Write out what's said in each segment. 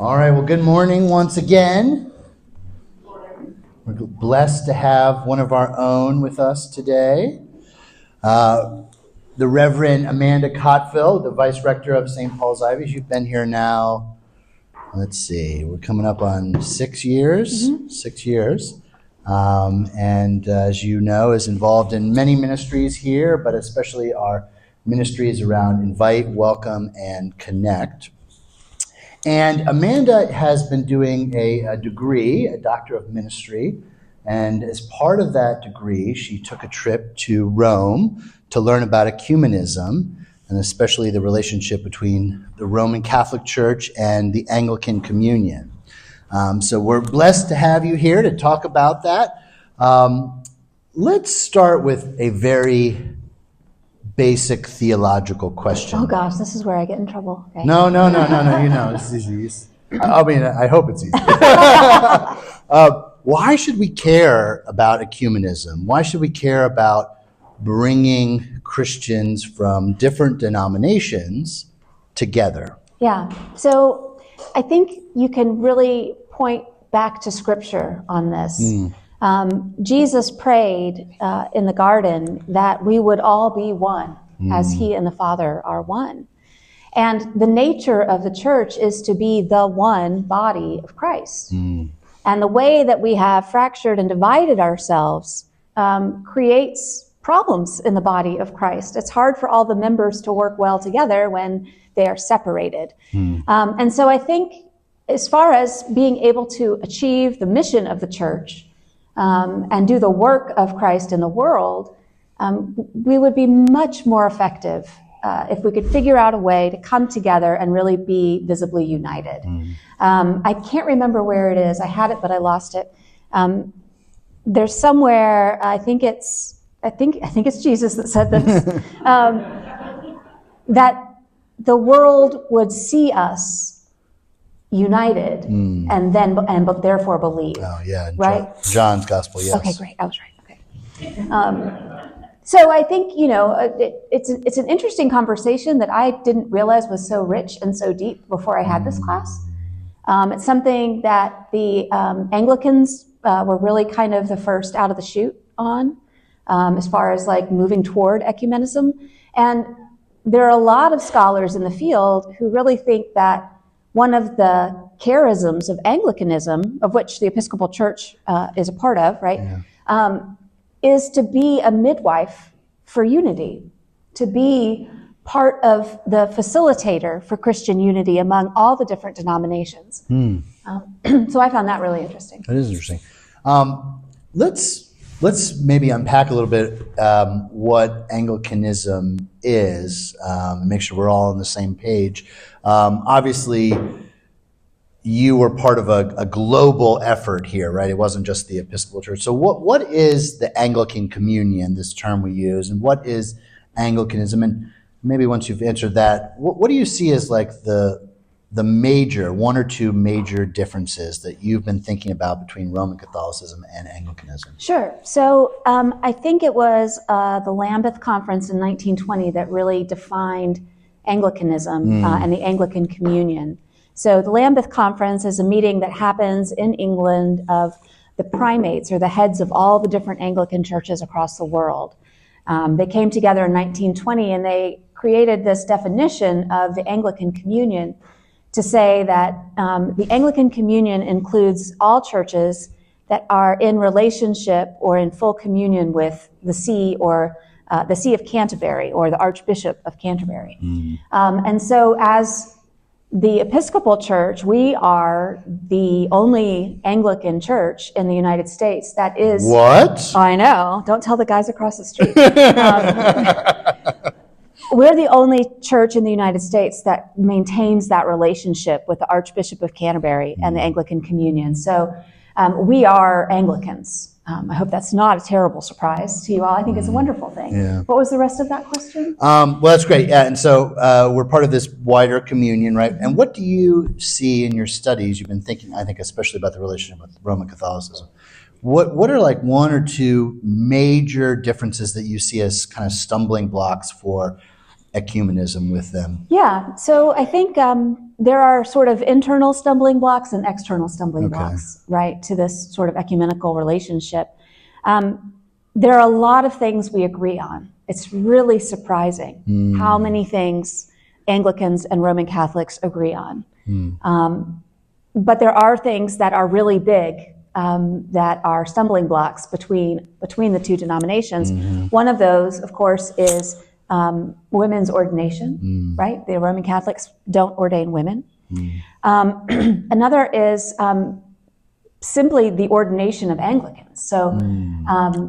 All right, well, good morning once again. We're blessed to have one of our own with us today, the Reverend Amanda Kotval, the Vice Rector of St. Paul's Ivies. You've been here now, let's see, we're coming up on 6 years. Mm-hmm. 6 years. And as you know, is involved in many ministries here, but especially our ministries around Invite, Welcome, and Connect. And Amanda has been doing a degree, a Doctor of Ministry, and as part of that degree, she took a trip to Rome to learn about ecumenism, and especially the relationship between the Roman Catholic Church and the Anglican Communion. So we're blessed to have you here to talk about that. Let's start with a very basic theological question. Oh gosh, this is where I get in trouble. Okay. No, you know, this is easy. I mean, I hope it's easy. Why should we care about ecumenism? Why should we care about bringing Christians from different denominations together? Yeah, so I think you can really point back to Scripture on this. Jesus prayed in the garden that we would all be one, as he and the Father are one. And the nature of the church is to be the one body of Christ. And the way that we have fractured and divided ourselves creates problems in the body of Christ. It's hard for all the members to work well together when they are separated. And so I think as far as being able to achieve the mission of the church and do the work of Christ in the world, we would be much more effective if we could figure out a way to come together and really be visibly united. I can't remember where it is. I had it, but I lost it. There's somewhere, I think it's Jesus that said this, that the world would see us united and therefore believe. Oh, yeah. Right? John's Gospel, yes. Okay, great. I was right. Okay. So I think, it's an interesting conversation that I didn't realize was so rich and so deep before I had this class. It's something that the Anglicans were really kind of the first out of the chute on, as far as like moving toward ecumenism. And there are a lot of scholars in the field who really think that one of the charisms of Anglicanism, of which the Episcopal Church is a part of, right, is to be a midwife for unity, to be part of the facilitator for Christian unity among all the different denominations. So I found that really interesting. That is interesting. Let's maybe unpack a little bit what Anglicanism is, and make sure we're all on the same page. Obviously, you were part of a global effort here, right? It wasn't just the Episcopal Church. So what is the Anglican Communion, this term we use, and what is Anglicanism? And maybe once you've answered that, what do you see as like the major, one or two major differences that you've been thinking about between Roman Catholicism and Anglicanism? Sure. So I think it was the Lambeth Conference in 1920 that really defined Anglicanism and the Anglican Communion. So the Lambeth Conference is a meeting that happens in England of the primates or the heads of all the different Anglican churches across the world. They came together in 1920 and they created this definition of the Anglican Communion to say that the Anglican Communion includes all churches that are in relationship or in full communion with the See or the See of Canterbury or the Archbishop of Canterbury. And so as the Episcopal Church, we are the only Anglican church in the United States that is... What? I know. Don't tell the guys across the street. We're the only church in the United States that maintains that relationship with the Archbishop of Canterbury and the Anglican Communion. So we are Anglicans. I hope that's not a terrible surprise to you all. I think it's a wonderful thing. Yeah. What was the rest of that question? Well, that's great. Yeah, and so we're part of this wider communion, right? And what do you see in your studies? You've been thinking, I think, especially about the relationship with Roman Catholicism. What are like one or two major differences that you see as kind of stumbling blocks for ecumenism with them? Yeah, so I think there are sort of internal stumbling blocks and external stumbling Okay. blocks, right, to this sort of ecumenical relationship. There are a lot of things we agree on. It's really surprising how many things Anglicans and Roman Catholics agree on. But there are things that are really big that are stumbling blocks between the two denominations. One of those, of course, is women's ordination, right? The Roman Catholics don't ordain women. Another is simply the ordination of Anglicans. So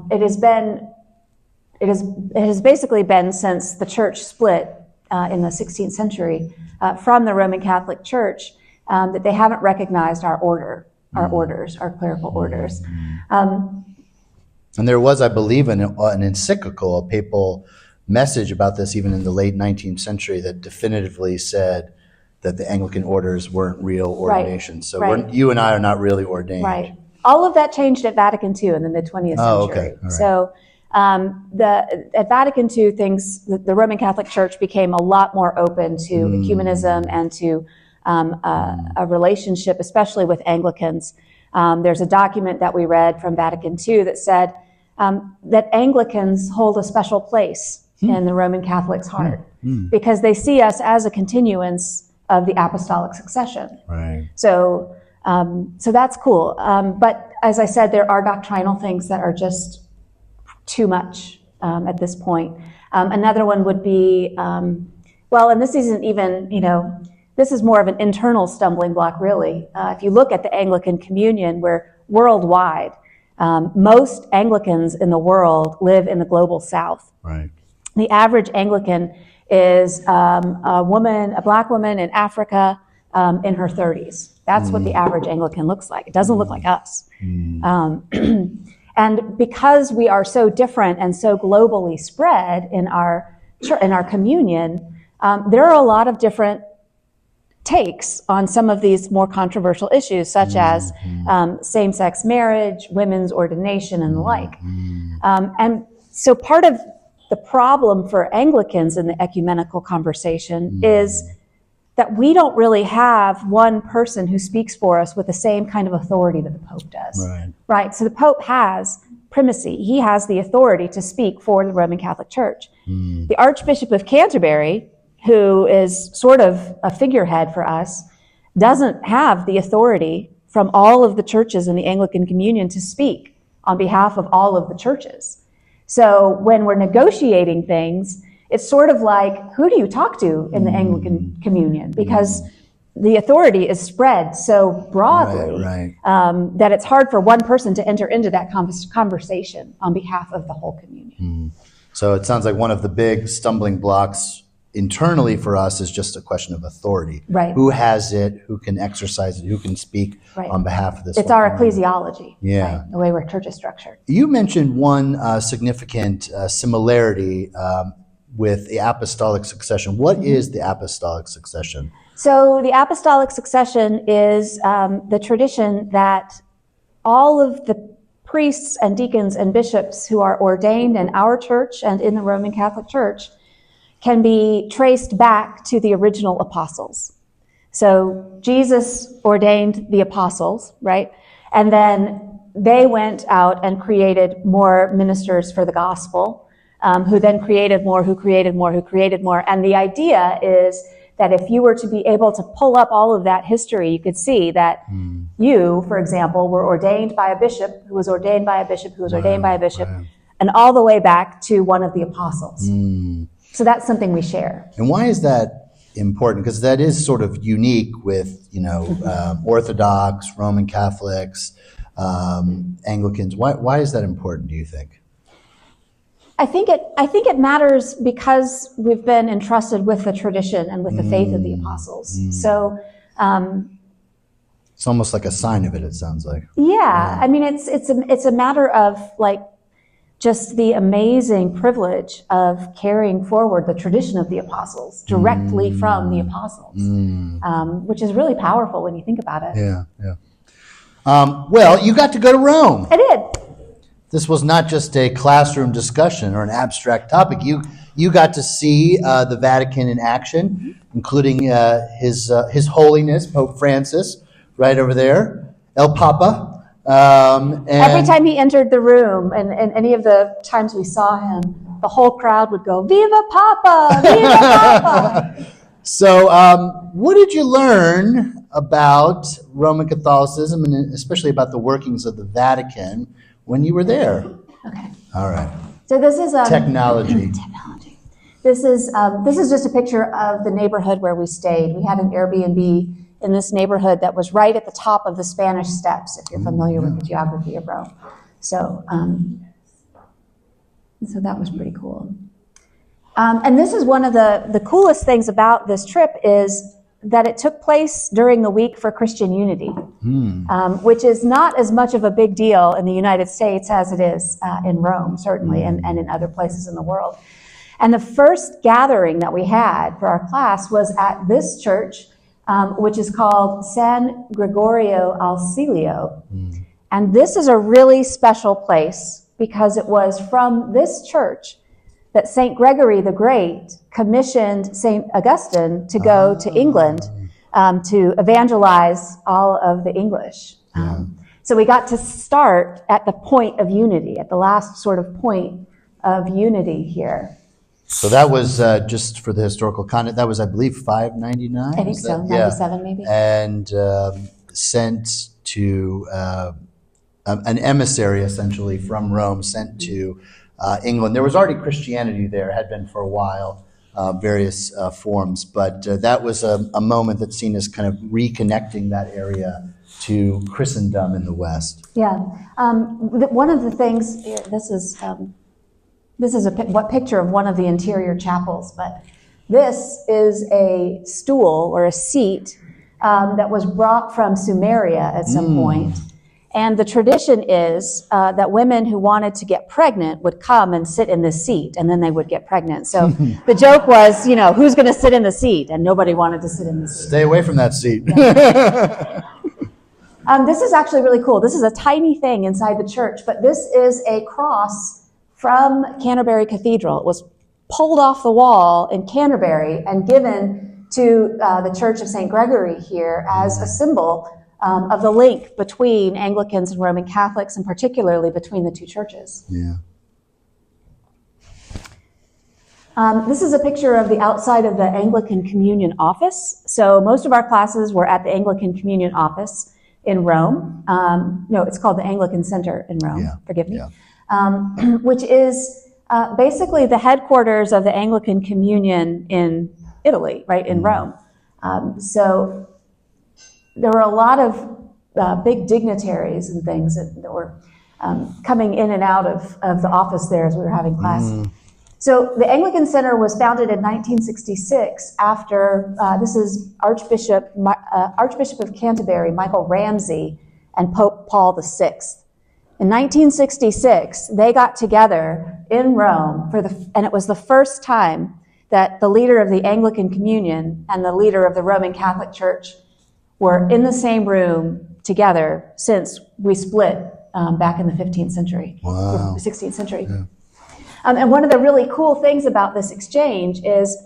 it has basically been since the church split in the 16th century from the Roman Catholic Church that they haven't recognized our orders, our clerical orders. And there was, I believe, an encyclical, a papal message about this even in the late 19th century that definitively said that the Anglican orders weren't real ordinations. So you and I are not really ordained. Right. All of that changed at Vatican II in the mid-20th century. Oh, okay. All right. So at Vatican II, the Roman Catholic Church became a lot more open to ecumenism and to a relationship, especially with Anglicans. There's a document that we read from Vatican II that said that Anglicans hold a special place in the Roman Catholic's heart because they see us as a continuance of the apostolic succession. Right. So that's cool. But as I said, there are doctrinal things that are just too much at this point. Another one would be, and this isn't even, this is more of an internal stumbling block, really. If you look at the Anglican Communion, where worldwide, most Anglicans in the world live in the global South. Right. The average Anglican is a black woman in Africa in her 30s. That's what the average Anglican looks like. It doesn't look like us. And because we are so different and so globally spread in our communion, there are a lot of different takes on some of these more controversial issues, such as same-sex marriage, women's ordination, and the like. And so part of the problem for Anglicans in the ecumenical conversation is that we don't really have one person who speaks for us with the same kind of authority that the Pope does. Right? So the Pope has primacy. He has the authority to speak for the Roman Catholic Church. The Archbishop of Canterbury, who is sort of a figurehead for us, doesn't have the authority from all of the churches in the Anglican Communion to speak on behalf of all of the churches. So when we're negotiating things, it's sort of like, who do you talk to in the Anglican Communion? Because the authority is spread so broadly that it's hard for one person to enter into that conversation on behalf of the whole communion. So it sounds like one of the big stumbling blocks internally for us is just a question of authority. Right. Who has it? Who can exercise it? Who can speak on behalf of this? It's our ecclesiology. Yeah. Right? The way our church is structured. You mentioned one significant similarity with the apostolic succession. What is the apostolic succession? So the apostolic succession is the tradition that all of the priests and deacons and bishops who are ordained in our church and in the Roman Catholic Church can be traced back to the original apostles. So Jesus ordained the apostles, right? And then they went out and created more ministers for the gospel, who then created more, who created more, who created more. And the idea is that if you were to be able to pull up all of that history, you could see that you, for example, were ordained by a bishop, who was ordained by a bishop, who was ordained by a bishop, and all the way back to one of the apostles. So that's something we share. And why is that important? Because that is sort of unique with, Orthodox, Roman Catholics, Anglicans. Why is that important, do you think? I think it matters because we've been entrusted with the tradition and with the faith of the apostles. So it's almost like a sign of it, it sounds like. Yeah. I mean, it's a matter of just the amazing privilege of carrying forward the tradition of the apostles directly from the apostles, which is really powerful when you think about it. Yeah. Well, you got to go to Rome. I did. This was not just a classroom discussion or an abstract topic. You You got to see the Vatican in action, including His Holiness, Pope Francis, right over there, El Papa. And Every time he entered the room, and any of the times we saw him, the whole crowd would go, "Viva Papa! Viva Papa!" So, what did you learn about Roman Catholicism, and especially about the workings of the Vatican, when you were there? Okay. All right. So this is Technology. Technology. This is just a picture of the neighborhood where we stayed. We had an Airbnb in this neighborhood that was right at the top of the Spanish Steps, if you're familiar with the geography of Rome. So, so that was pretty cool. And this is one of the coolest things about this trip is that it took place during the week for Christian unity, which is not as much of a big deal in the United States as it is in Rome, certainly, and in other places in the world. And the first gathering that we had for our class was at this church, which is called San Gregorio al Celio. And this is a really special place because it was from this church that St. Gregory the Great commissioned St. Augustine to go to England to evangelize all of the English. So we got to start at the point of unity, at the last sort of point of unity here. So that was, just for the historical content, that was, I believe, 599? I think so, 97 maybe. And sent to an emissary, essentially, from Rome, sent to England. There was already Christianity there, had been for a while, various forms, but that was a moment that's seen as kind of reconnecting that area to Christendom in the West. Yeah. One of the things, this is what picture of one of the interior chapels, but this is a stool or a seat that was brought from Sumeria at some point. And the tradition is that women who wanted to get pregnant would come and sit in this seat, and then they would get pregnant. So the joke was, who's going to sit in the seat? And nobody wanted to sit in the seat. Stay away from that seat. This is actually really cool. This is a tiny thing inside the church, but this is a cross from Canterbury Cathedral. It was pulled off the wall in Canterbury and given to the Church of St. Gregory here as a symbol of the link between Anglicans and Roman Catholics, and particularly between the two churches. Yeah. This is a picture of the outside of the Anglican Communion office. So most of our classes were at the Anglican Communion office in Rome. No, it's called the Anglican Center in Rome. Yeah. Forgive me. Yeah. Which is basically the headquarters of the Anglican Communion in Italy, right, in Rome. So there were a lot of big dignitaries and things that were coming in and out of the office there as we were having class. So the Anglican Center was founded in 1966 after, this is Archbishop of Canterbury, Michael Ramsey, and Pope Paul VI. In 1966, they got together in Rome and it was the first time that the leader of the Anglican Communion and the leader of the Roman Catholic Church were in the same room together since we split back in the 15th century, Wow. 16th century. Yeah. And one of the really cool things about this exchange is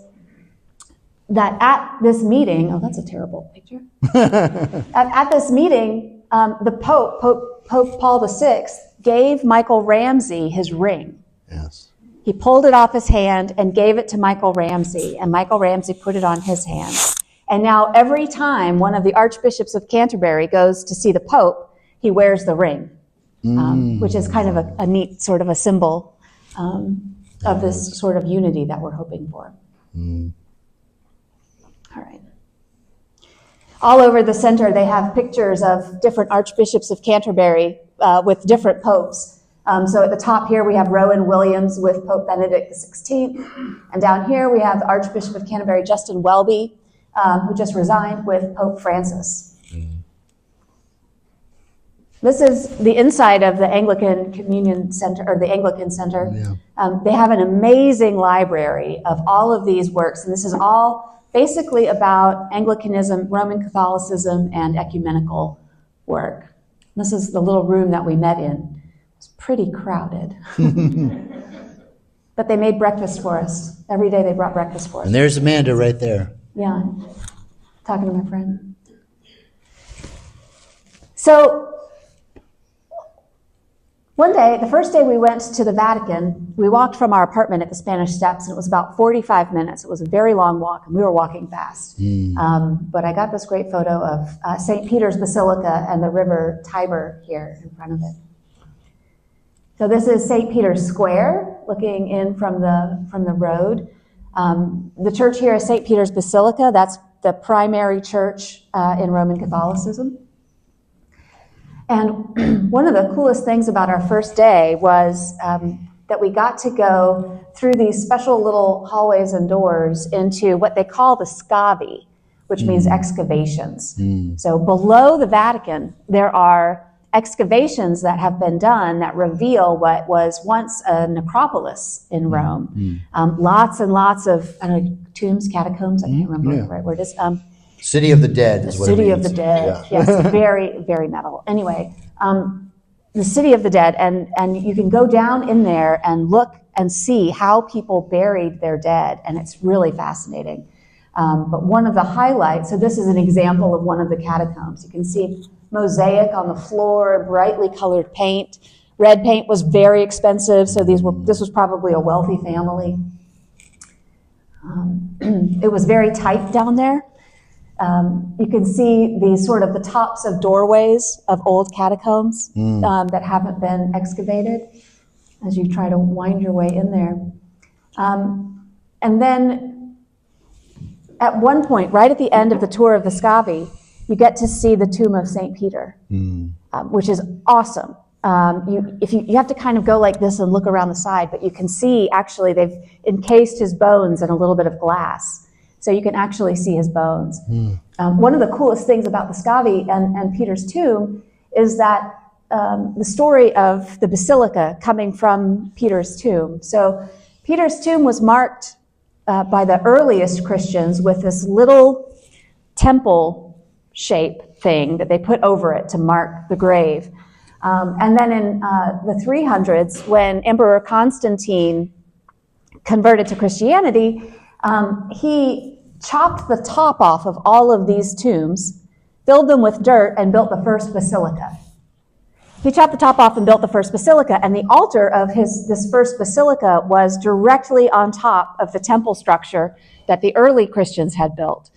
that at this meeting, oh, that's a terrible picture. At this meeting, the Pope Paul VI, gave Michael Ramsey his ring. Yes. He pulled it off his hand and gave it to Michael Ramsey, and Michael Ramsey put it on his hand. And now every time one of the archbishops of Canterbury goes to see the Pope, he wears the ring, which is kind of a neat sort of a symbol of this sort of unity that we're hoping for. All right. All over the center, they have pictures of different archbishops of Canterbury with different popes. So at the top here, we have Rowan Williams with Pope Benedict XVI. And down here, we have the Archbishop of Canterbury, Justin Welby, who just resigned, with Pope Francis. This is the inside of the Anglican Communion Center, or the Anglican Center. Yeah. They have an amazing library of all of these works, and this is all basically about Anglicanism, Roman Catholicism, and ecumenical work. This is the little room that we met in. It was pretty crowded. But they made breakfast for us. Every day they brought breakfast for us. And there's Amanda right there. Yeah, talking to my friend. So one day, the first day we went to the Vatican, we walked from our apartment at the Spanish Steps, and it was about 45 minutes. It was a very long walk, and we were walking fast. But I got this great photo of St. Peter's Basilica and the river Tiber here in front of it. So this is St. Peter's Square, looking in from the road. The church here is St. Peter's Basilica. That's the primary church in Roman Catholicism. And one of the coolest things about our first day was that we got to go through these special little hallways and doors into what they call the scavi, which means excavations. So below the Vatican, there are excavations that have been done that reveal what was once a necropolis in Rome. Lots and lots of tombs, catacombs, I can't remember the right word is. City of the Dead is what it means. City of the Dead, yes, very, very metal. Anyway, the City of the Dead, and you can go down in there and look and see how people buried their dead, and it's really fascinating. But one of the highlights, so this is an example of one of the catacombs. You can see mosaic on the floor, brightly colored paint. Red paint was very expensive, so this was probably a wealthy family. It was very tight down there. You can see the tops of doorways of old catacombs that haven't been excavated as you try to wind your way in there. And then at one point, right at the end of the tour of the Scavi, you get to see the tomb of St. Peter, which is awesome. You have to kind of go like this and look around the side, but you can see actually they've encased his bones in a little bit of glass. So you can actually see his bones. One of the coolest things about the Scavi and Peter's tomb is that the story of the basilica coming from Peter's tomb. So Peter's tomb was marked by the earliest Christians with this little temple shape thing that they put over it to mark the grave. And then in the 300s, when Emperor Constantine converted to Christianity, he chopped the top off of all of these tombs, filled them with dirt, and built the first basilica. He chopped the top off and built the first basilica, and the altar of this first basilica was directly on top of the temple structure that the early Christians had built.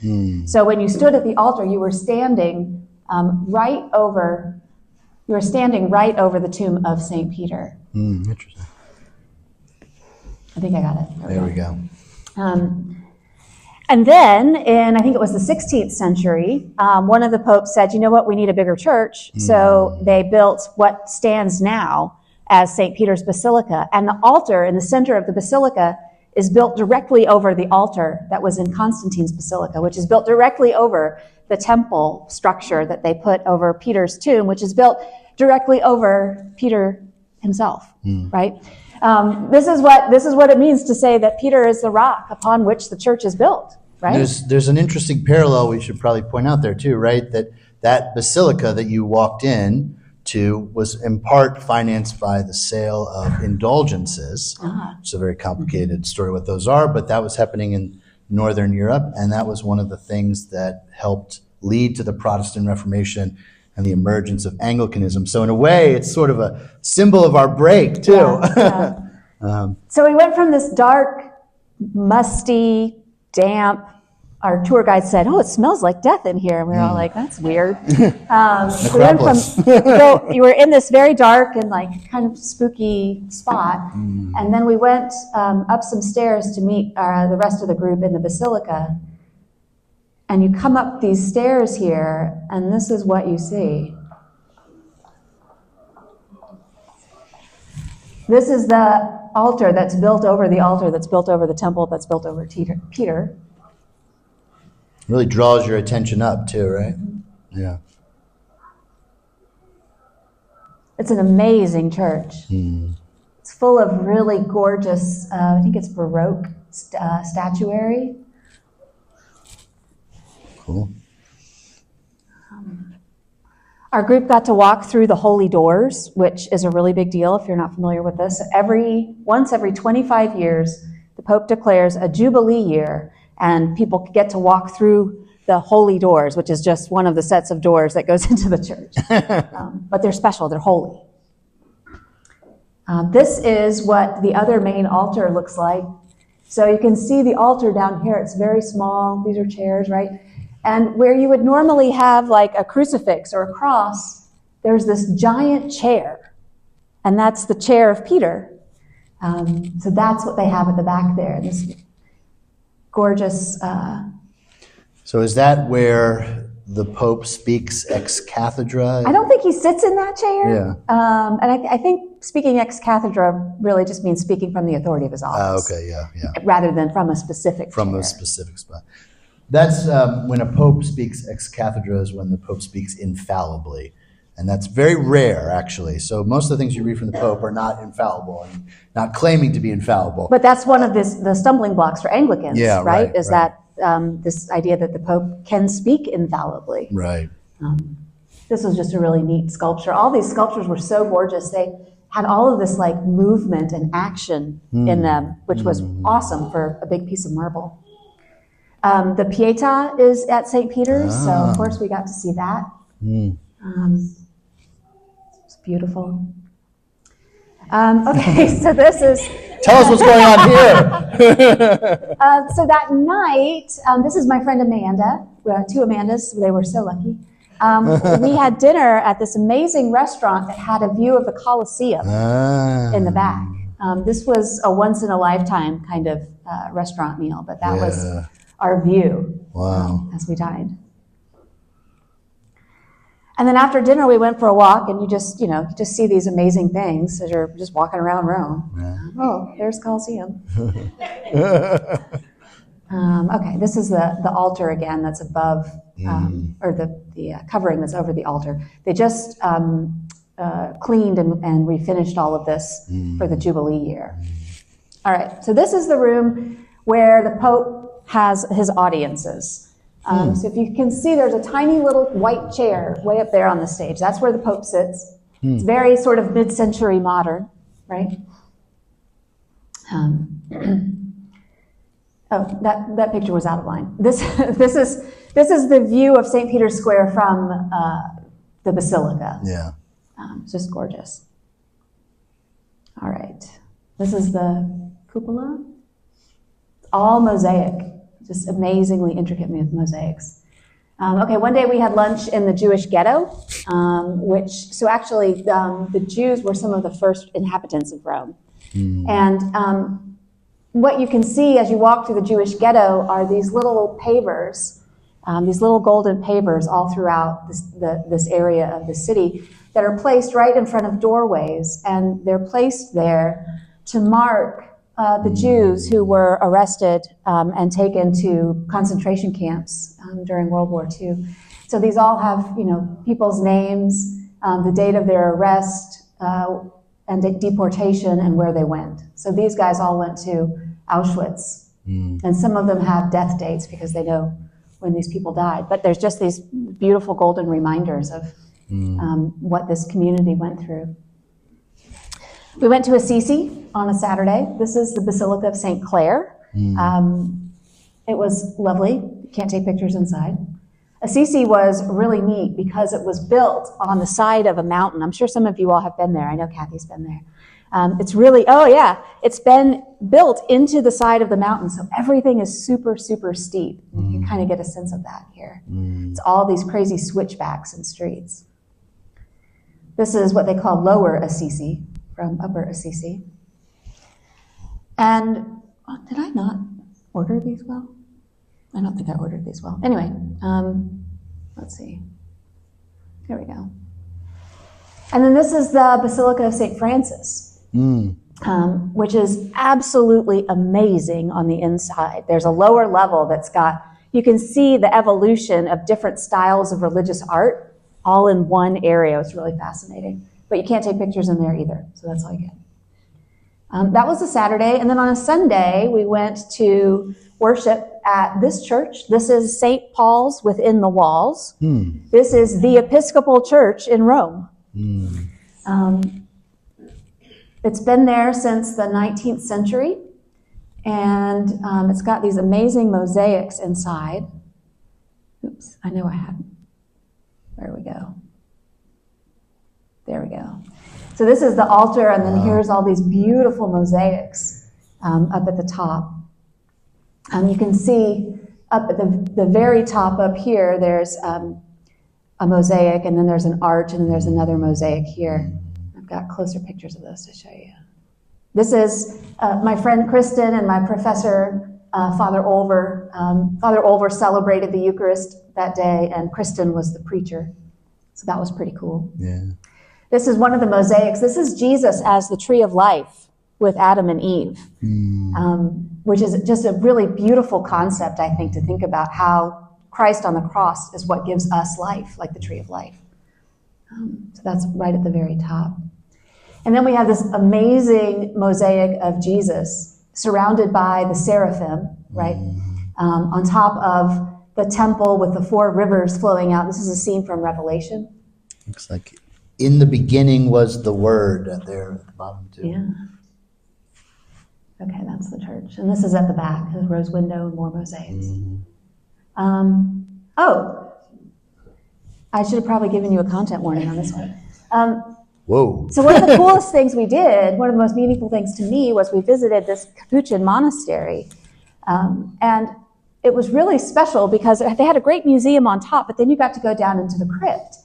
So when you stood at the altar, you were standing right over the tomb of St. Peter. Interesting. I think I got it. There we go. And then in, I think it was the 16th century, one of the popes said, you know what, we need a bigger church. So they built what stands now as St. Peter's Basilica. And the altar in the center of the basilica is built directly over the altar that was in Constantine's Basilica, which is built directly over the temple structure that they put over Peter's tomb, which is built directly over Peter himself, right? This is what it means to say that Peter is the rock upon which the church is built, right? There's an interesting parallel we should probably point out there too, right? That basilica that you walked in to was in part financed by the sale of indulgences. It's a very complicated story what those are, but that was happening in Northern Europe, and that was one of the things that helped lead to the Protestant Reformation and the emergence of Anglicanism. So in a way, it's sort of a symbol of our break, too. Yeah. So we went from this dark, musty, damp, our tour guide said, oh, it smells like death in here. And we were all like, that's weird. So you were in this very dark and like kind of spooky spot. And then we went up some stairs to meet the rest of the group in the Basilica. And you come up these stairs here, and this is what you see. This is the altar that's built over the altar that's built over the temple that's built over Peter. Really draws your attention up too, right? Yeah. It's an amazing church. It's full of really gorgeous, I think it's Baroque statuary. Cool. Our group got to walk through the holy doors, which is a really big deal if you're not familiar with this. Once every 25 years, the Pope declares a Jubilee year, and people get to walk through the holy doors, which is just one of the sets of doors that goes into the church. But they're special, they're holy. This is what the other main altar looks like. So you can see the altar down here. It's very small. These are chairs, right? And where you would normally have like a crucifix or a cross, there's this giant chair. And that's the chair of Peter. So that's what they have at the back there. This gorgeous... So is that where the Pope speaks ex cathedra? I don't think he sits in that chair. Yeah. And I think speaking ex cathedra really just means speaking from the authority of his office. Okay, yeah. Rather than from a specific From chair. a specific spot. That's when a Pope speaks ex cathedra is when the Pope speaks infallibly. And that's very rare, actually. So most of the things you read from the Pope are not infallible and not claiming to be infallible. But that's one of the stumbling blocks for Anglicans, Yeah, right? Is right. that this idea that the Pope can speak infallibly. Right. This was just a really neat sculpture. All these sculptures were so gorgeous. They had all of this like movement and action in them, which was awesome for a big piece of marble. The Pietà is at St. Peter's, so of course we got to see that. It's beautiful. Okay, so this is... Tell us what's going on here. So that night, this is my friend Amanda, two Amandas, they were so lucky. We had dinner at this amazing restaurant that had a view of the Colosseum in the back. This was a once-in-a-lifetime kind of restaurant meal, but that was our view as we dined. And then after dinner, we went for a walk, and you just see these amazing things as you're just walking around Rome. Yeah. Oh, there's Colosseum. Okay, this is the altar again that's above, or the covering that's over the altar. They just cleaned and refinished all of this for the Jubilee year. All right, so this is the room where the Pope has his audiences. So if you can see, there's a tiny little white chair way up there on the stage. That's where the Pope sits. It's very sort of mid-century modern, right? Oh, that picture was out of line. This is the view of St. Peter's Square from the Basilica. Yeah. It's just gorgeous. All right. This is the cupola. It's all mosaic. Just amazingly intricate mosaics. Okay, one day we had lunch in the Jewish ghetto, so actually the Jews were some of the first inhabitants of Rome. And what you can see as you walk through the Jewish ghetto are these little pavers, these little golden pavers all throughout this area of the city that are placed right in front of doorways, and they're placed there to mark the Jews who were arrested and taken to concentration camps during World War II. So these all have, people's names, the date of their arrest, and deportation, and where they went. So these guys all went to Auschwitz, and some of them have death dates because they know when these people died. But there's just these beautiful golden reminders of what this community went through. We went to Assisi on a Saturday. This is the Basilica of St. Clare. It was lovely. Can't take pictures inside. Assisi was really neat because it was built on the side of a mountain. I'm sure some of you all have been there. I know Kathy's been there. It's really, it's been built into the side of the mountain, so everything is super, super steep. You can kind of get a sense of that here. It's all these crazy switchbacks and streets. This is what they call Lower Assisi from Upper Assisi. And did I not order these well? I don't think I ordered these well. Anyway, let's see. Here we go. And then this is the Basilica of St. Francis, which is absolutely amazing on the inside. There's a lower level that's got, you can see the evolution of different styles of religious art all in one area. It's really fascinating. But you can't take pictures in there either, so that's all you get. That was a Saturday. And then on a Sunday, we went to worship at this church. This is St. Paul's within the walls. This is the Episcopal Church in Rome. It's been there since the 19th century. And it's got these amazing mosaics inside. Oops, I know I had. There we go. There we go. So this is the altar, and then here's all these beautiful mosaics up at the top. You can see up at the very top up here, there's a mosaic, and then there's an arch, and then there's another mosaic here. I've got closer pictures of those to show you. This is my friend Kristen and my professor, Father Olver. Father Olver celebrated the Eucharist that day, and Kristen was the preacher. So that was pretty cool. Yeah. This is one of the mosaics. This is Jesus as the tree of life with Adam and Eve, which is just a really beautiful concept, I think, to think about how Christ on the cross is what gives us life, like the tree of life. So that's right at the very top. And then we have this amazing mosaic of Jesus surrounded by the seraphim, right? On top of the temple with the 4 rivers flowing out. This is a scene from Revelation. Looks like in the beginning was the Word there at the bottom too. Yeah. Okay, that's the church. And this is at the back, his rose window and more mosaics. I should have probably given you a content warning on this one. Whoa. So one of the coolest things we did, one of the most meaningful things to me, was we visited this Capuchin monastery. And it was really special because they had a great museum on top, but then you got to go down into the crypt.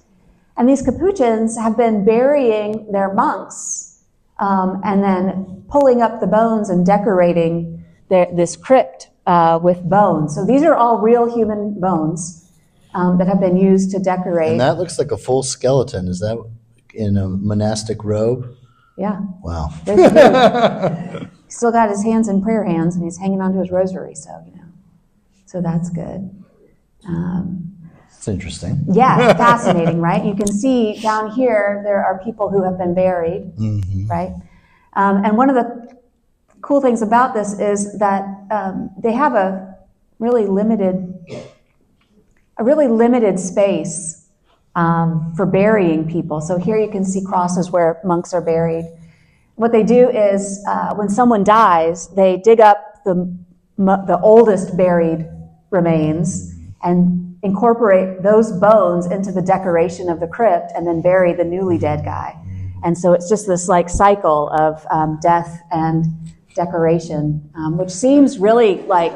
And these Capuchins have been burying their monks and then pulling up the bones and decorating this crypt with bones. So these are all real human bones that have been used to decorate. And that looks like a full skeleton. Is that in a monastic robe? Yeah. Wow. He's still got his hands in prayer hands, and he's hanging onto his rosary, so that's good. It's interesting. Yeah, it's fascinating, right? You can see down here there are people who have been buried, right? And one of the cool things about this is that they have a really limited space for burying people. So here you can see crosses where monks are buried. What they do is when someone dies, they dig up the oldest buried remains and incorporate those bones into the decoration of the crypt and then bury the newly dead guy. And so it's just this like cycle of death and decoration, which seems really like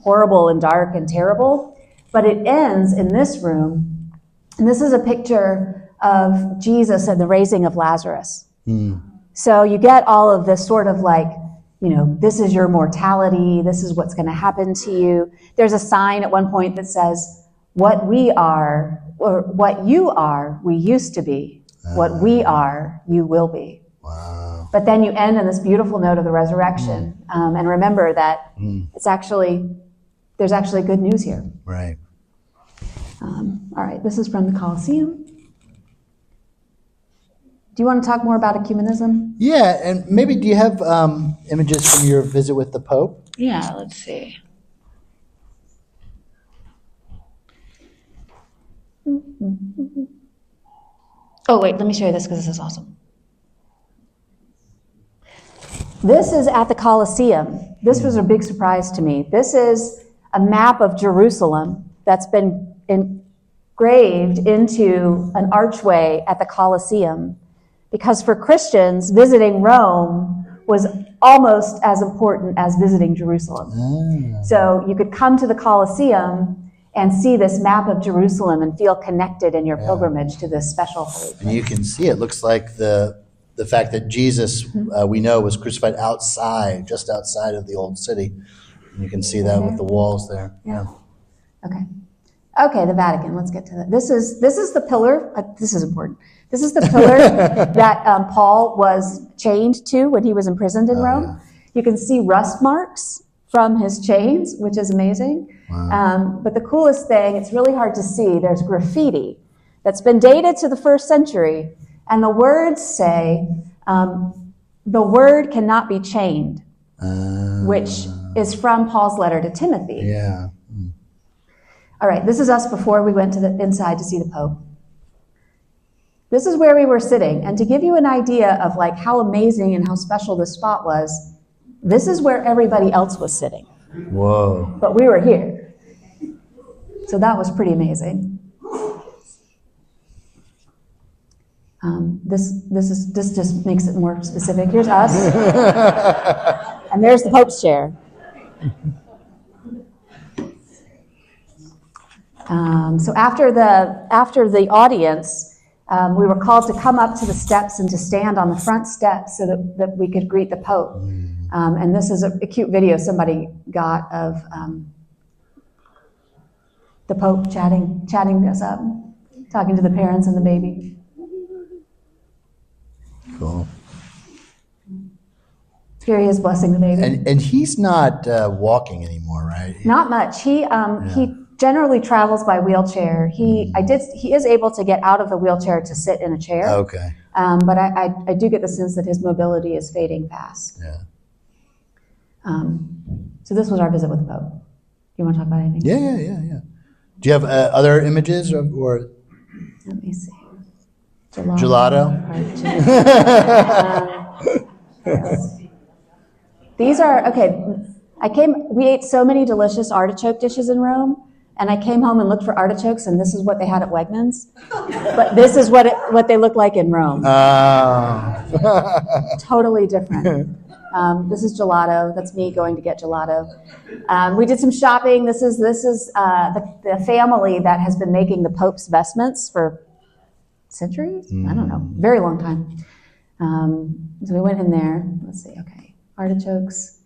horrible and dark and terrible, but it ends in this room. And this is a picture of Jesus and the raising of Lazarus. So you get all of this sort of like, this is your mortality, this is what's going to happen to you. There's a sign at one point that says, what we are, or what you are, we used to be. What we are, you will be. Wow. But then you end on this beautiful note of the resurrection. And remember that there's actually good news here. Right. All right, this is from the Colosseum. Do you want to talk more about ecumenism? Yeah, and maybe do you have images from your visit with the Pope? Yeah, let's see. Oh, wait, let me show you this because this is awesome. This is at the Colosseum. This was a big surprise to me. This is a map of Jerusalem that's been engraved into an archway at the Colosseum, because for Christians, visiting Rome was almost as important as visiting Jerusalem. So you could come to the Colosseum and see this map of Jerusalem and feel connected in your pilgrimage to this special holy place. And you can see it looks like the fact that Jesus, we know, was crucified just outside of the old city. And you can see that with the walls there. Yeah. Okay, the Vatican. Let's get to that. This is the pillar. This is important. This is the pillar that Paul was chained to when he was imprisoned in Rome. Yeah. You can see rust marks from his chains, which is amazing. Wow. But the coolest thing, it's really hard to see, there's graffiti that's been dated to the 1st century. And the words say, the word cannot be chained, which is from Paul's letter to Timothy. Yeah. All right, this is us before we went to the inside to see the Pope. This is where we were sitting, and to give you an idea of like how amazing and how special this spot was, this is where everybody else was sitting. Whoa. But we were here. So that was pretty amazing. This just makes it more specific. Here's us, and there's the Pope's chair. So after the audience, we were called to come up to the steps and to stand on the front steps so that we could greet the Pope. And this is a cute video somebody got of the Pope chatting us up, talking to the parents and the baby. Cool. Here he is blessing the baby. And he's not walking anymore, right? Not much. He generally travels by wheelchair. He is able to get out of the wheelchair to sit in a chair. Okay. But I do get the sense that his mobility is fading fast. Yeah. So this was our visit with the Pope. You want to talk about anything? Yeah. Do you have other images or? Let me see. Gelato? These are, okay, we ate so many delicious artichoke dishes in Rome, and I came home and looked for artichokes, and this is what they had at Wegmans. But this is what they look like in Rome. Totally different. This is gelato. That's me going to get gelato. We did some shopping. This is the family that has been making the Pope's vestments for centuries? I don't know. Very long time. So we went in there. Let's see. Okay. Artichokes.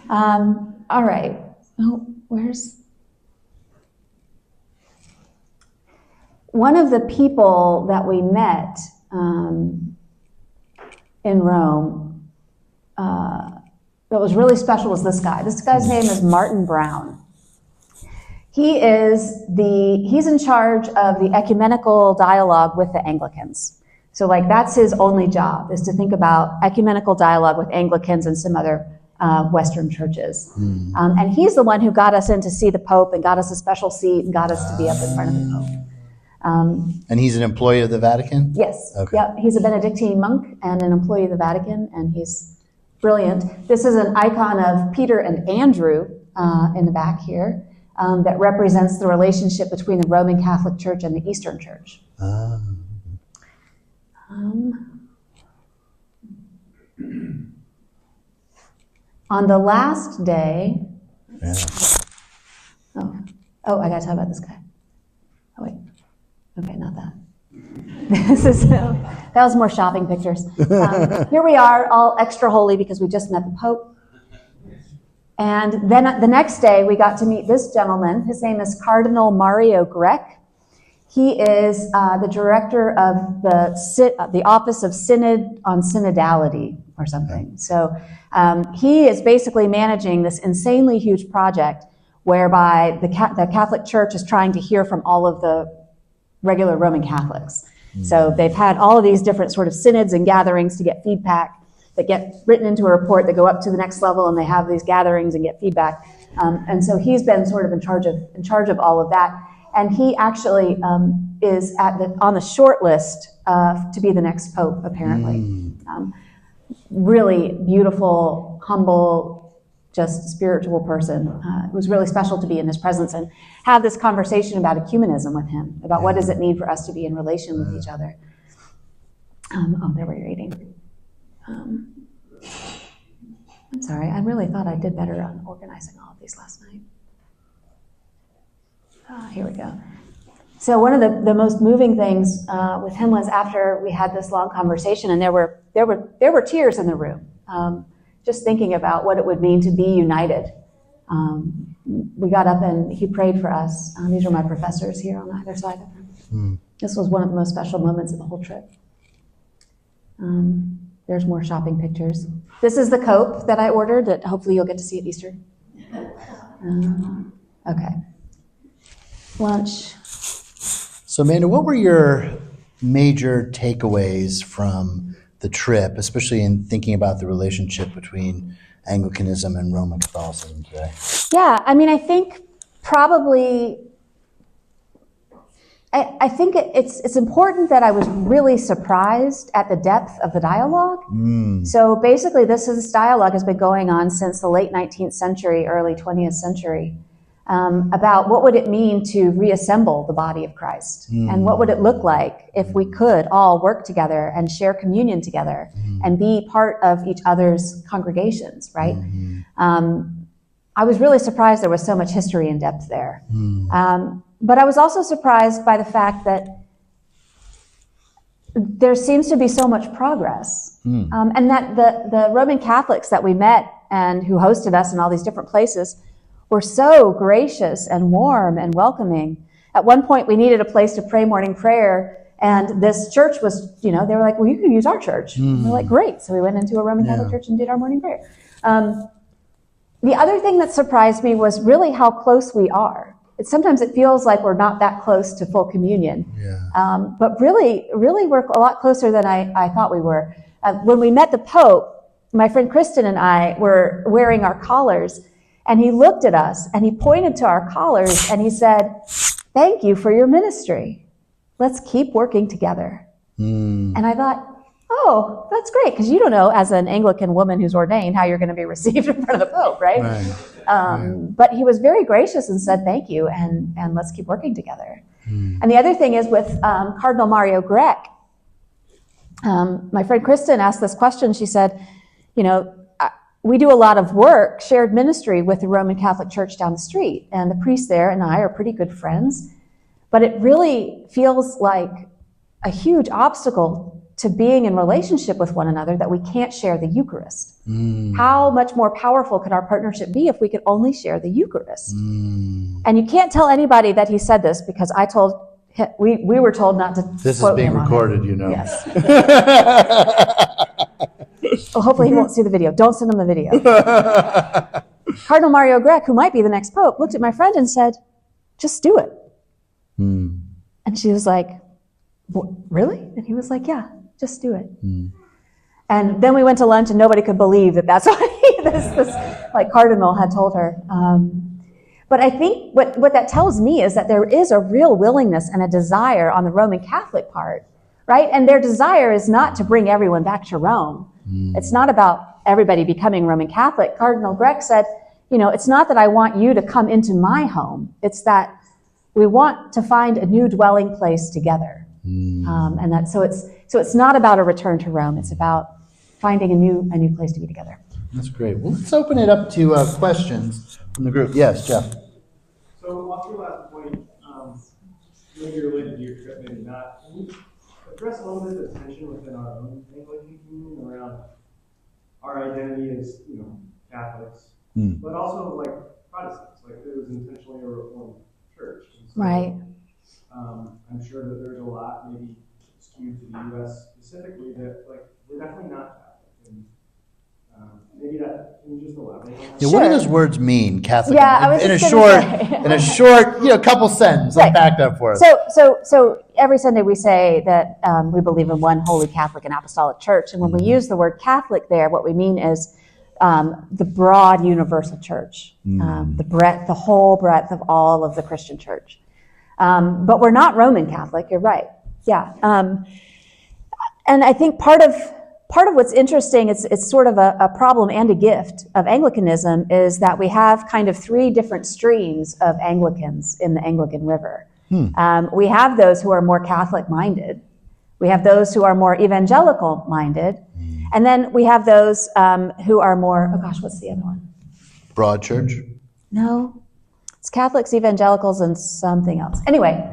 All right. Oh, where's... One of the people that we met in Rome that was really special was this guy. This guy's name is Martin Brown. He's in charge of the ecumenical dialogue with the Anglicans. So that's his only job, is to think about ecumenical dialogue with Anglicans and some other Western churches. And he's the one who got us in to see the Pope and got us a special seat and got us to be up in front of the Pope. And he's an employee of the Vatican? Yes. Okay. Yep. He's a Benedictine monk and an employee of the Vatican, and he's brilliant. This is an icon of Peter and Andrew in the back here. That represents the relationship between the Roman Catholic Church and the Eastern Church. On the last day... Yeah. Oh, I got to talk about this guy. Oh, wait. Okay, not that. That was more shopping pictures. Here we are, all extra holy because we just met the Pope. And then the next day, we got to meet this gentleman. His name is Cardinal Mario Grech. He is the director of the Office of Synod on Synodality or something. So he is basically managing this insanely huge project whereby the Catholic Church is trying to hear from all of the regular Roman Catholics. So they've had all of these different sort of synods and gatherings to get feedback that get written into a report that go up to the next level, and they have these gatherings and get feedback. And so he's been sort of in charge of all of that. And he actually is on the short list to be the next pope, apparently. Really beautiful, humble, just spiritual person. It was really special to be in his presence and have this conversation about ecumenism with him, about what does it mean for us to be in relation with each other. There where you're eating. I'm sorry, I really thought I did better on organizing all of these last night. Here we go. So one of the most moving things with him was after we had this long conversation, and there were tears in the room, just thinking about what it would mean to be united. We got up and he prayed for us. These are my professors here on either side of him. This was one of the most special moments of the whole trip. There's more shopping pictures. This is the cope that I ordered that hopefully you'll get to see at Easter. Okay. Lunch. So Amanda, what were your major takeaways from the trip, especially in thinking about the relationship between Anglicanism and Roman Catholicism today? Yeah, I mean, I think probably, I think it's important that I was really surprised at the depth of the dialogue. So basically, this dialogue has been going on since the late 19th century, early 20th century, about what would it mean to reassemble the body of Christ, and what would it look like if we could all work together and share communion together and be part of each other's congregations, right? I was really surprised there was so much history and depth there. But I was also surprised by the fact that there seems to be so much progress. And that the Roman Catholics that we met and who hosted us in all these different places were so gracious and warm and welcoming. At one point, we needed a place to pray morning prayer, and this church was, they were like, well, you can use our church. And we're like, great. So we went into a Roman Catholic church and did our morning prayer. The other thing that surprised me was really how close we are. Sometimes it feels like we're not that close to full communion. But really we're a lot closer than I thought we were. When we met the Pope, my friend Kristen and I were wearing our collars, and he looked at us and he pointed to our collars and he said, "Thank you for your ministry. Let's keep working together." And I thought, oh, that's great, because you don't know, as an Anglican woman who's ordained, how you're going to be received in front of the Pope, right? But he was very gracious and said, "Thank you, and let's keep working together." And the other thing is with Cardinal Mario Grech, my friend Kristen asked this question. She said, we do a lot of work, shared ministry with the Roman Catholic Church down the street, and the priest there and I are pretty good friends, but it really feels like a huge obstacle to being in relationship with one another that we can't share the Eucharist. How much more powerful could our partnership be if we could only share the Eucharist? And you can't tell anybody that he said this, because we were told not to. This is being recorded, Yes. Well, hopefully he won't see the video. Don't send him the video. Cardinal Mario Grech, who might be the next pope, looked at my friend and said, "Just do it." And she was like, "Really?" And he was like, "Yeah, just do it." And then we went to lunch, and nobody could believe that that's what this cardinal had told her. But I think what that tells me is that there is a real willingness and a desire on the Roman Catholic part, right? And their desire is not to bring everyone back to Rome. It's not about everybody becoming Roman Catholic. Cardinal Grech said, it's not that I want you to come into my home. It's that we want to find a new dwelling place together. And that so it's not about a return to Rome. It's about finding a new place to be together. That's great. Well, let's open it up to questions from the group. Yes, Jeff. So off your last point, maybe related to your trip, maybe not. Can you address a little bit of the tension within our own Anglican communion around our identity as Catholics, but also like Protestants, like it was intentionally a Reformed church. So, right. I'm sure that there's a lot maybe skewed to the U.S. specifically that we're definitely not Catholic. And, maybe that, can you just elaborate on that? Yeah, what do those words mean, Catholic? Yeah, I was in a say. short, couple sentences. Right. Unpack that for us. So every Sunday we say that we believe in one holy Catholic and Apostolic Church, and when we use the word Catholic there, what we mean is the broad universal church, the whole breadth of all of the Christian church. But we're not Roman Catholic. You're right. Yeah, and I think part of what's interesting, it's sort of a problem and a gift of Anglicanism, is that we have kind of three different streams of Anglicans in the Anglican River. We have those who are more Catholic-minded. We have those who are more evangelical-minded. And then we have those who are more, what's the other one? Broad church? No. It's Catholics, evangelicals, and something else. Anyway,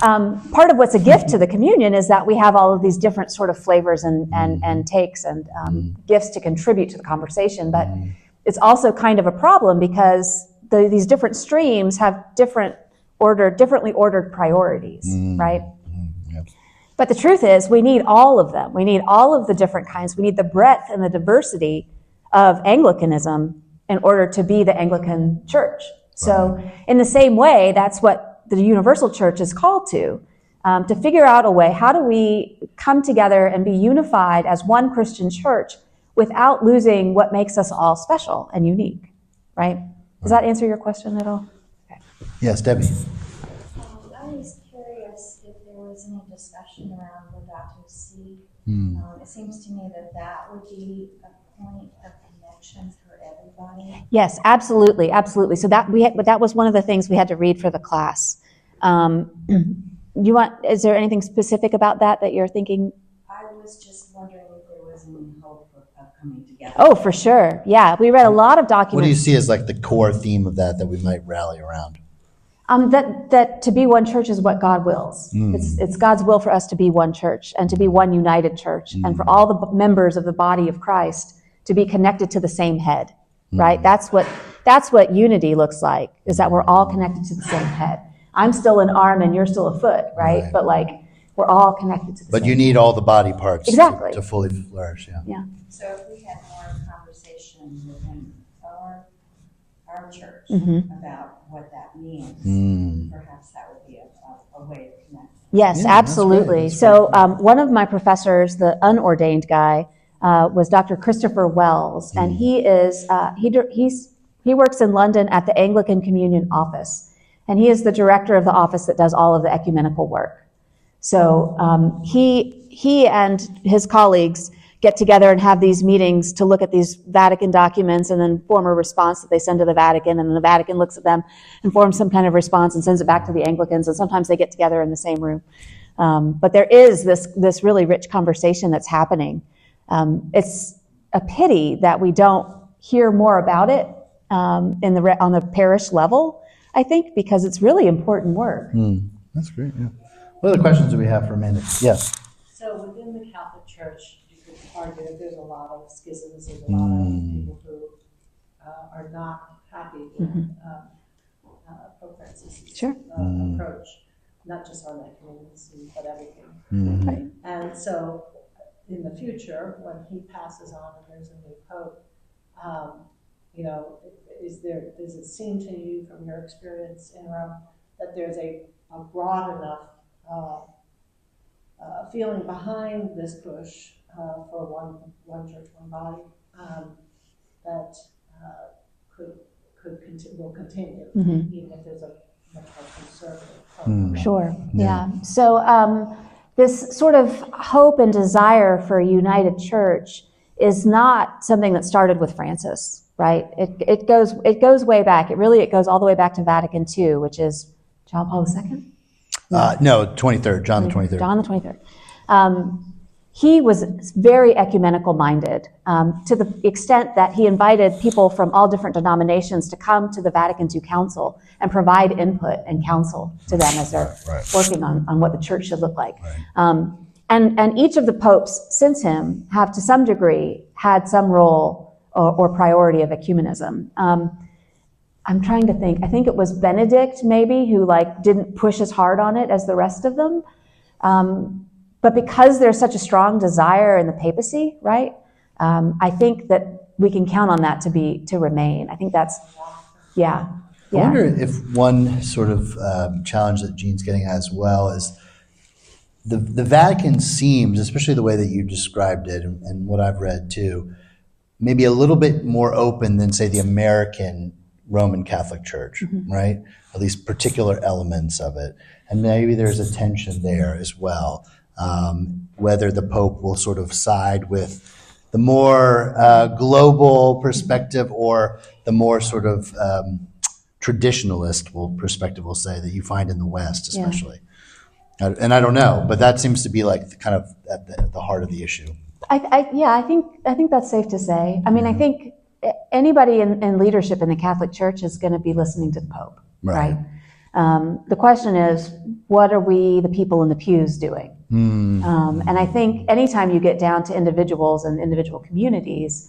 part of what's a gift to the communion is that we have all of these different sort of flavors and takes and gifts to contribute to the conversation. But it's also kind of a problem because these different streams have differently ordered priorities, right? Yep. But the truth is, we need all of them. We need all of the different kinds. We need the breadth and the diversity of Anglicanism in order to be the Anglican Church. So in the same way, that's what the universal church is called to. to figure out a way, how do we come together and be unified as one Christian church without losing what makes us all special and unique, right? Does that answer your question at all? Okay. Yes, Debbie. I was curious if there was any discussion around Laudato Si. It seems to me that would be a point of connection for everybody. Yes, absolutely, absolutely. So that was one of the things we had to read for the class. Is there anything specific about that you're thinking? I was just wondering if there was any hope of coming together. Oh, for sure. Yeah, we read a lot of documents. What do you see as like the core theme of that we might rally around? That to be one church is what God wills. It's God's will for us to be one church and to be one united church, and for all the members of the body of Christ to be connected to the same head, right? That's what unity looks like, is that we're all connected to the same head. I'm still an arm and you're still a foot, right? But like we're all connected to the same. But you need all the body parts exactly to fully flourish. Yeah. So if we had more conversation within our church about what that means, perhaps that would be a way to connect. Yes, absolutely. So one of my professors, the unordained guy, was Dr. Christopher Wells, and he works in London at the Anglican Communion office, and he is the director of the office that does all of the ecumenical work. So he and his colleagues get together and have these meetings to look at these Vatican documents and then form a response that they send to the Vatican, and then the Vatican looks at them and forms some kind of response and sends it back to the Anglicans, and sometimes they get together in the same room. But there is this really rich conversation that's happening. It's a pity that we don't hear more about it on the parish level, I think, because it's really important work. That's great, yeah. What other questions do we have for Amanda? Yes. So within the Catholic Church, you could argue that there's a lot of schisms and a lot of people who are not happy with Pope Francis' approach, not just on ecumenism, but everything. Right. And so in the future, when he passes on and there's a new Pope, does it seem to you from your experience in Rome that there's a broad enough feeling behind this push for one church, one body that will continue, even if there's a much more conservative. Sure. Yeah. So this sort of hope and desire for a united church is not something that started with Francis, right? It goes way back. It goes all the way back to Vatican II, which is John Paul II. No, 23rd, John the 23rd. John the 23rd. He was very ecumenical minded, to the extent that he invited people from all different denominations to come to the Vatican II Council and provide input and counsel to them as they're working on what the church should look like. And each of the popes since him have to some degree had some role or priority of ecumenism. I'm trying to think. I think it was Benedict maybe who didn't push as hard on it as the rest of them. But because there's such a strong desire in the papacy, right? I think that we can count on that to remain. I think that's, yeah. I wonder if one sort of challenge that Jean's getting at as well is the Vatican seems, especially the way that you described it and what I've read too, maybe a little bit more open than, say, the American Roman Catholic Church, right? At least particular elements of it. And maybe there's a tension there as well. Whether the Pope will sort of side with the more global perspective or the more sort of traditionalist perspective, we'll say, that you find in the West, especially. Yeah. And I don't know, but that seems to be kind of at the heart of the issue. I think that's safe to say. I mean, I think anybody in leadership in the Catholic Church is going to be listening to the Pope, right? The question is, what are we, the people in the pews, doing? And I think anytime you get down to individuals and individual communities,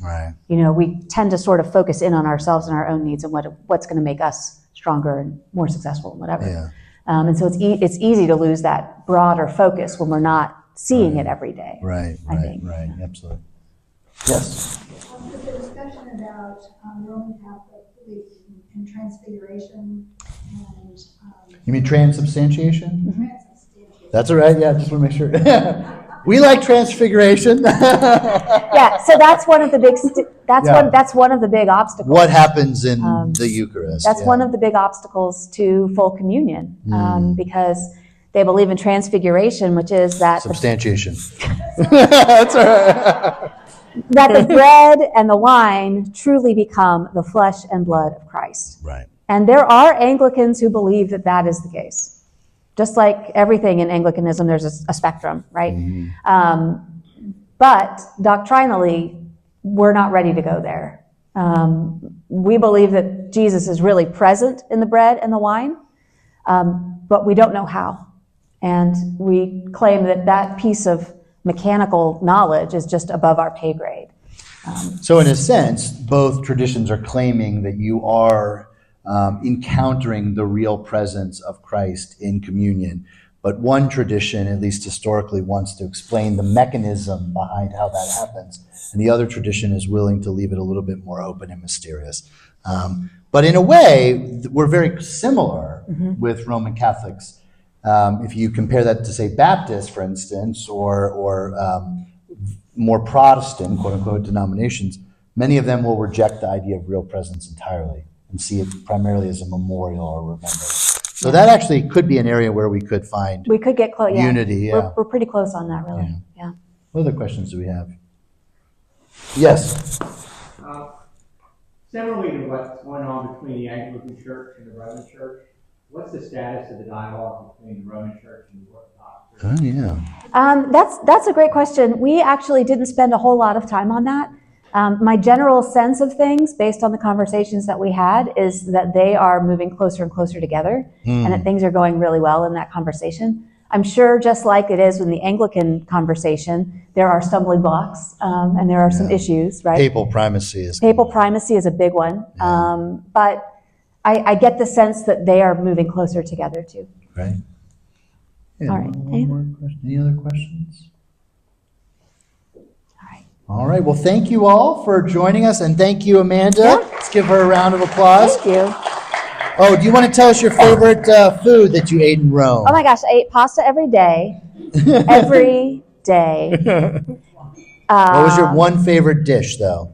we tend to sort of focus in on ourselves and our own needs and what's going to make us stronger and more successful and whatever. Yeah. And so it's easy to lose that broader focus when we're not seeing it every day. Right, absolutely. Yes. There's a discussion about Roman Catholic belief in transfiguration and you mean transubstantiation? transubstantiation. That's all right. Yeah, just want to make sure. We like transfiguration. Yeah, so that's one of the big that's one of the big obstacles. What happens in the Eucharist? That's one of the big obstacles to full communion, because they believe in transfiguration, which is that substantiation. That's all right. that the bread and the wine truly become the flesh and blood of Christ. Right. And there are Anglicans who believe that that is the case. Just like everything in Anglicanism, there's a spectrum, right? But doctrinally, we're not ready to go there. We believe that Jesus is really present in the bread and the wine, but we don't know how. And we claim that that piece of mechanical knowledge is just above our pay grade. So in a sense, both traditions are claiming that you are encountering the real presence of Christ in communion. But one tradition, at least historically, wants to explain the mechanism behind how that happens. And the other tradition is willing to leave it a little bit more open and mysterious. But in a way, we're very similar with Roman Catholics. If you compare that to, say, Baptists, for instance, or more Protestant, quote-unquote, denominations, many of them will reject the idea of real presence entirely and see it primarily as a memorial or remembrance. So that actually could be an area where we could find get close. Unity. Yeah. We're pretty close on that, really. Yeah. What other questions do we have? Yes. Similarly to what's going on between the Anglican Church and the Roman Church, what's the status of the dialogue between the Roman Church and the Orthodox Church? Oh, yeah. That's a great question. We actually didn't spend a whole lot of time on that. My general sense of things, based on the conversations that we had, is that they are moving closer and closer together, and that things are going really well in that conversation. I'm sure, just like it is in the Anglican conversation, there are stumbling blocks, and there are some issues, right? Papal primacy is a big one. But I get the sense that they are moving closer together, too. Right. Yeah, All right. One more question. Any other questions? All right. Well, thank you all for joining us, and thank you, Amanda. Yeah. Let's give her a round of applause. Thank you. Oh, do you want to tell us your favorite food that you ate in Rome? Oh my gosh, I ate pasta every day. Every day. What was your one favorite dish, though?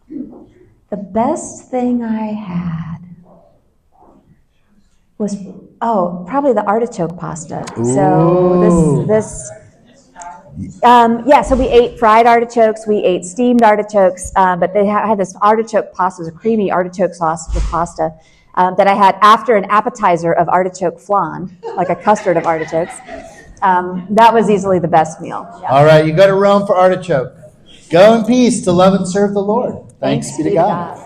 The best thing I had was, probably the artichoke pasta. Ooh. So we ate fried artichokes, we ate steamed artichokes, but they had this artichoke pasta, a creamy artichoke sauce with pasta that I had after an appetizer of artichoke flan, like a custard of artichokes. That was easily the best meal. Yeah. All right, you go to Rome for artichoke. Go in peace to love and serve the Lord. Thanks be to God.